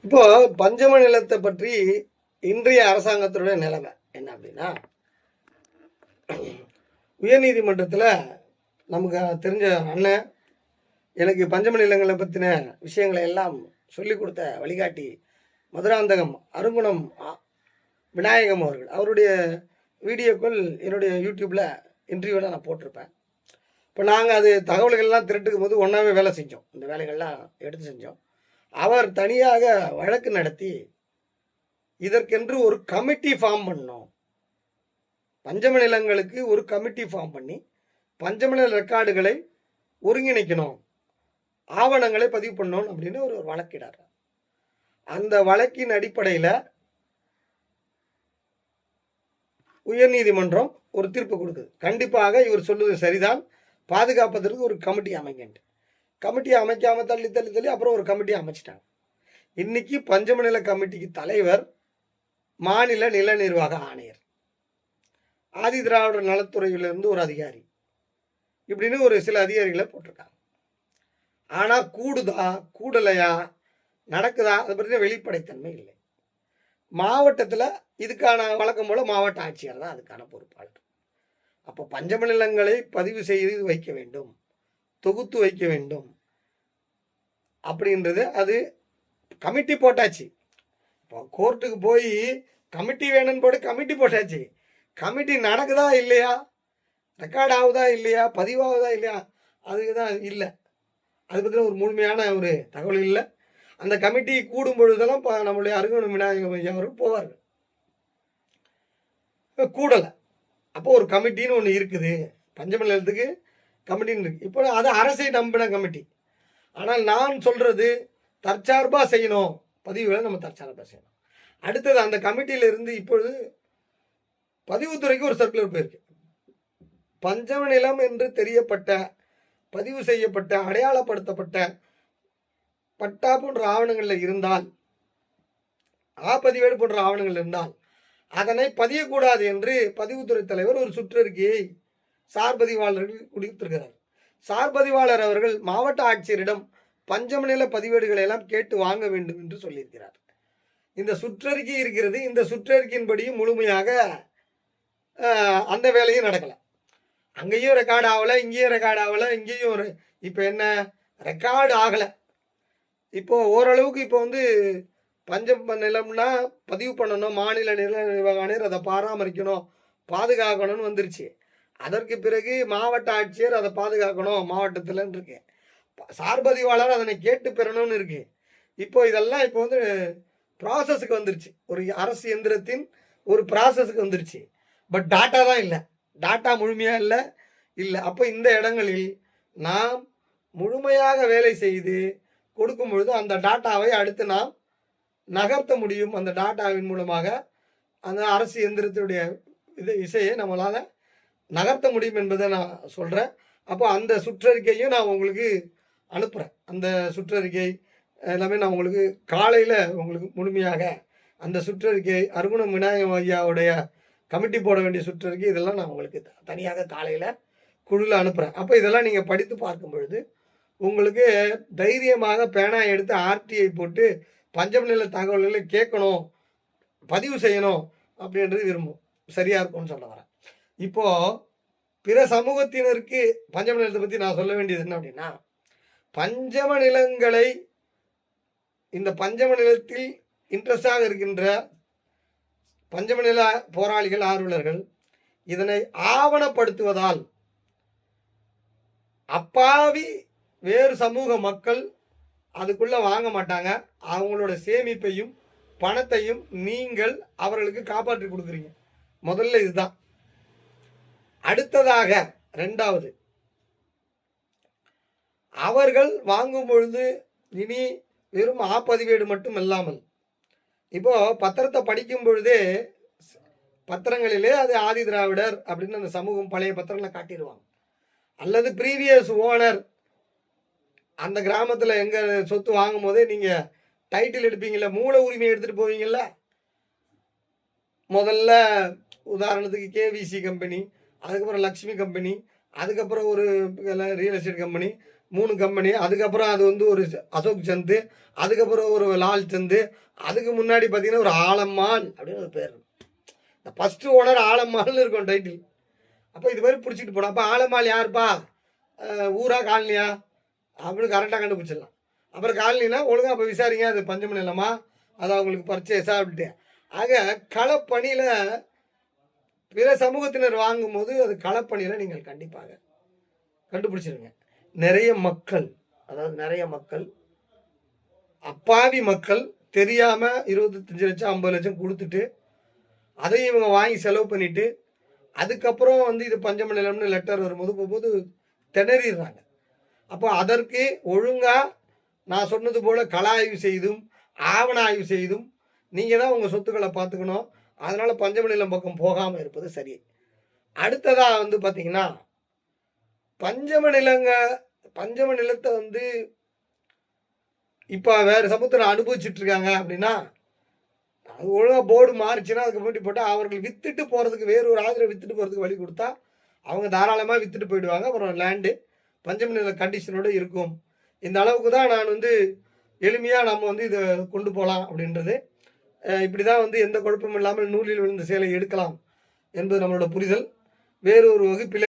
இப்போ பஞ்சம நிலத்தை பற்றி இன்றைய அரசாங்கத்தினுடைய நிலைமை என்ன அப்படின்னா, உயர்நீதிமன்றத்தில் நமக்கு தெரிஞ்ச அண்ணன் எனக்கு பஞ்சம நிலங்களை பற்றின விஷயங்களை எல்லாம் சொல்லிக் கொடுத்த வழிகாட்டி மதுராந்தகம் அருங்குணம் விநாயகம் அவருடைய வீடியோக்கள் என்னுடைய யூடியூப்பில் இன்டர்வியூவில் நான் போட்டிருப்பேன். இப்போ நாங்கள் அது தகவல்கள்லாம் திரட்டுக்கும் போது ஒன்றாவே வேலை செஞ்சோம். இந்த வேலைகள்லாம் எடுத்து செஞ்சோம். அவர் தனியாக வழக்கு நடத்தி இதற்கென்று ஒரு கமிட்டி ஃபார்ம் பண்ணோம். பஞ்சம நிலங்களுக்கு ஒரு கமிட்டி ஃபார்ம் பண்ணி பஞ்சம நில ரெக்கார்டுகளை ஒருங்கிணைக்கணும், ஆவணங்களை பதிவு பண்ணணும் அப்படின்னு ஒரு வழக்கிடார். அந்த வழக்கின் அடிப்படையில் உயர்நீதிமன்றம் ஒரு தீர்ப்பு கொடுக்குது. கண்டிப்பாக இவர் சொல்லுவது சரிதான், பாதுகாப்பதற்கு ஒரு கமிட்டி அமைங்கன்ட்டு. கமிட்டியை அமைக்காமல் தள்ளி தள்ளி தள்ளி அப்புறம் ஒரு கமிட்டியை அமைச்சிட்டாங்க. இன்னைக்கு பஞ்சம நில கமிட்டிக்கு தலைவர் மாநில நில நிர்வாக ஆணையர், ஆதி திராவிடர் நலத்துறையிலிருந்து ஒரு அதிகாரி, இப்படின்னு ஒரு சில அதிகாரிகளை போட்டிருக்காங்க. ஆனால் கூடுதா கூடலையா நடக்குதா அதை பற்றின வெளிப்படைத்தன்மை இல்லை. மாவட்டத்தில் இதுக்கான வழக்கம் போல மாவட்ட ஆட்சியர் தான் அதுக்கான பொறுப்பாளர். அப்போ பஞ்சம நிலங்களை பதிவு செய்து வைக்க வேண்டும், தொகுத்து வைக்க வேண்டும் அப்படின்றது அது கமிட்டி போட்டாச்சு. இப்போ கோர்ட்டுக்கு போய் கமிட்டி வேணும்னு போட்டு கமிட்டி போட்டாச்சு. கமிட்டி நடக்குதா இல்லையா, ரெக்கார்ட் ஆகுதா இல்லையா, பதிவாகுதா இல்லையா, அதுக்கு தான் இல்லை. அது பற்றின ஒரு முழுமையான ஒரு தகவல் இல்லை. அந்த கமிட்டி கூடும் பொழுதெல்லாம் நம்மளுடைய அருங்குணம் விநாயகம் ஐயா அவர்கள் போவார்கள். கூடலை. அப்போ ஒரு கமிட்டின்னு ஒன்று இருக்குது, பஞ்சம நிலத்துக்கு கமிட்டின்னு இருக்குது. இப்போ அது அரசை நம்பின கமிட்டி. ஆனால் நான் சொல்கிறது தற்சார்பாக செய்யணும், பதிவுகளை நம்ம தற்சார்பாக செய்யணும். அடுத்தது அந்த கமிட்டியிலிருந்து இப்பொழுது பதிவுத்துறைக்கு ஒரு சர்க்குலர் போயிருக்கு. பஞ்சம நிலம் என்று தெரியப்பட்ட, பதிவு செய்யப்பட்ட, அடையாளப்படுத்தப்பட்ட பட்டா போன்ற ஆவணங்களில் இருந்தால், பதிவேடு போன்ற ஆவணங்கள் இருந்தால் அதனை பதியக்கூடாது என்று பதிவுத்துறை தலைவர் ஒரு சுற்றறிக்கையை சார்பதிவாளர்கள் கொடுத்திருக்கிறார். சார்பதிவாளர் அவர்கள் மாவட்ட ஆட்சியரிடம் பஞ்சம நில பதிவேடுகளை எல்லாம் கேட்டு வாங்க வேண்டும் என்று சொல்லியிருக்கிறார். இந்த சுற்றறிக்கை இருக்கிறது. இந்த சுற்றறிக்கையின்படியும் முழுமையாக அந்த வேலையும் நடக்கலை. அங்கேயும் ரெக்கார்டு ஆகலை, இங்கேயும் ரெக்கார்டு ஆகலை, இங்கேயும் ஒரு இப்போ என்ன ரெக்கார்டு ஆகலை. இப்போது ஓரளவுக்கு இப்போ பஞ்சம நிலம்னா பதிவு பண்ணணும், மாநில நில நிர்வாக ஆணையர் அதை பராமரிக்கணும், பாதுகாக்கணும்னு வந்துருச்சு. அதற்கு பிறகு மாவட்ட ஆட்சியர் அதை பாதுகாக்கணும் மாவட்டத்தில்னு இருக்கு. சார்பதிவாளர் அதனை கேட்டு பெறணும்னு இருக்கு. இப்போ இதெல்லாம் இப்போ ப்ராசஸுக்கு வந்துருச்சு. ஒரு அரசு எந்திரத்தின் ஒரு ப்ராசஸுக்கு வந்துருச்சு. பட் டாட்டா தான் இல்லை, டாட்டா முழுமையாக இல்லை. அப்போ இந்த இடங்களில் நாம் முழுமையாக வேலை செய்து கொடுக்கும் பொழுது அந்த டாட்டாவை அடுத்து நாம் நகர்த்த முடியும். அந்த டாட்டாவின் மூலமாக அந்த அரசு எந்திரத்தினுடைய இசையை நம்மளால் நகர்த்த முடியும் என்பதை நான் சொல்கிறேன். அப்போ அந்த சுற்றறிக்கையும் நான் உங்களுக்கு அனுப்புகிறேன். அந்த சுற்றறிக்கை எல்லாமே நான் உங்களுக்கு காலையில் உங்களுக்கு முழுமையாக அந்த சுற்றறிக்கை அருங்குணம் விநாயகம் ஐயாவுடைய கமிட்டி போட வேண்டிய சுற்றறிக்கை இதெல்லாம் நான் உங்களுக்கு தனியாக காலையில் குழுவில் அனுப்புகிறேன். அப்போ இதெல்லாம் நீங்கள் படித்து பார்க்கும் பொழுது உங்களுக்கு தைரியமாக பேனா எடுத்து ஆர்டிஐ போட்டு பஞ்சம நில தகவல்களை கேட்கணும், பதிவு செய்யணும் அப்படின்றது விரும்பும். சரியாக இருக்கும்னு சொல்ல வரேன். இப்போது பிற சமூகத்தினருக்கு பஞ்சம நிலத்தை பற்றி நான் சொல்ல வேண்டியது என்ன அப்படின்னா, பஞ்சம நிலங்களை இந்த பஞ்சம நிலத்தில் இன்ட்ரெஸ்டாக இருக்கின்ற பஞ்சம நில போராளிகள், ஆர்வலர்கள் இதனை ஆவணப்படுத்துவதால் அப்பாவி வேறு சமூக மக்கள் அதுக்குள்ளே வாங்க மாட்டாங்க. அவங்களோட சேமிப்பையும் பணத்தையும் நீங்கள் அவர்களுக்கு காப்பாற்றி கொடுக்குறீங்க. முதல்ல இதுதான். அடுத்ததாக ரெண்டாவது, அவர்கள் வாங்கும் பொழுது இனி வெறும் பதிவேடு மட்டும் இல்லாமல், இப்போ பத்திரத்தை படிக்கும் பொழுதே பத்திரங்களிலே அது ஆதி திராவிடர் அப்படின்னு அந்த சமூகம் பழைய பத்திரங்களை காட்டிடுவாங்க. அல்லது ப்ரீவியஸ் ஓனர், அந்த கிராமத்தில் எங்கள் சொத்து வாங்கும் போதே நீங்கள் டைட்டில் எடுப்பீங்கள, மூல உரிமையை எடுத்துகிட்டு போவீங்கள்ல. முதல்ல உதாரணத்துக்கு கேவிசி கம்பெனி, அதுக்கப்புறம் லக்ஷ்மி கம்பெனி, அதுக்கப்புறம் ஒரு ரியல் எஸ்டேட் கம்பெனி, 3 கம்பெனி. அதுக்கப்புறம் அது வந்து ஒரு அசோக் சந்து, அதுக்கப்புறம் ஒரு லால் சந்து, அதுக்கு முன்னாடி பார்த்தீங்கன்னா ஒரு ஆலம்மாள் அப்படின்னு ஒரு பேர். இந்த ஃபர்ஸ்ட் ஓனர் ஆலம்மாள்னு இருக்கும் டைட்டில். அப்போ இது மாதிரி பிடிச்சிட்டு போனோம். அப்போ ஆலம்மாள் யாருப்பா, ஊரா காலனியா அப்படின்னு கரெக்டாக கண்டுபிடிச்சிடலாம். அப்புறம் காலனினா ஒழுங்காக அப்போ விசாரிங்க, அது பஞ்சம நிலமா, அது அவங்களுக்கு பர்ச்சேஸா அப்படின்ட்டு. ஆக களப்பணியில் பிற சமூகத்தினர் வாங்கும்போது அது களப்பணியில் நீங்கள் கண்டிப்பாக கண்டுபிடிச்சிருங்க. நிறைய மக்கள், அதாவது நிறைய மக்கள், அப்பாவி மக்கள் தெரியாமல் 25 லட்சம் 50 லட்சம் கொடுத்துட்டு அதையும் இவங்க வாங்கி செலவு பண்ணிட்டு அதுக்கப்புறம் வந்து இது பஞ்சம நிலம்னு லெட்டர் வரும்போது திணறிடுறாங்க. அப்போ அதற்கு ஒழுங்காக நான் சொன்னது போல் கள ஆய்வு செய்தும் ஆவண ஆய்வு செய்தும் நீங்கள் தான் உங்கள் சொத்துக்களை பார்த்துக்கணும். அதனால் பஞ்சம நிலம் பக்கம் போகாமல் இருப்பது சரி. அடுத்ததாக வந்து பார்த்தீங்கன்னா பஞ்சம நிலத்தை வந்து இப்போ வேறு சமூகத்தில் அனுபவிச்சுட்டு இருக்காங்க அப்படின்னா அது ஒழுங்காக போர்டு மாறிச்சுன்னா அதுக்கு முன்னாடி போட்டால் அவர்கள் விற்றுட்டு போகிறதுக்கு வேறு ஒரு ஆதரவை விற்றுட்டு போகிறதுக்கு வழி கொடுத்தா அவங்க தாராளமாக விற்றுட்டு போயிடுவாங்க. அப்புறம் லேண்டு பஞ்சம நில கண்டிஷனோடு இருக்கும். இந்த அளவுக்கு தான் நான் வந்து எளிமையாக நம்ம வந்து இதை கொண்டு போகலாம் அப்படின்றது. இப்படி தான் வந்து எந்த குழப்பமும் இல்லாமல் நூலில் விழுந்த சேலை எடுக்கலாம் என்பது நம்மளோட புரிதல். வேறு ஒரு வகுப்பில்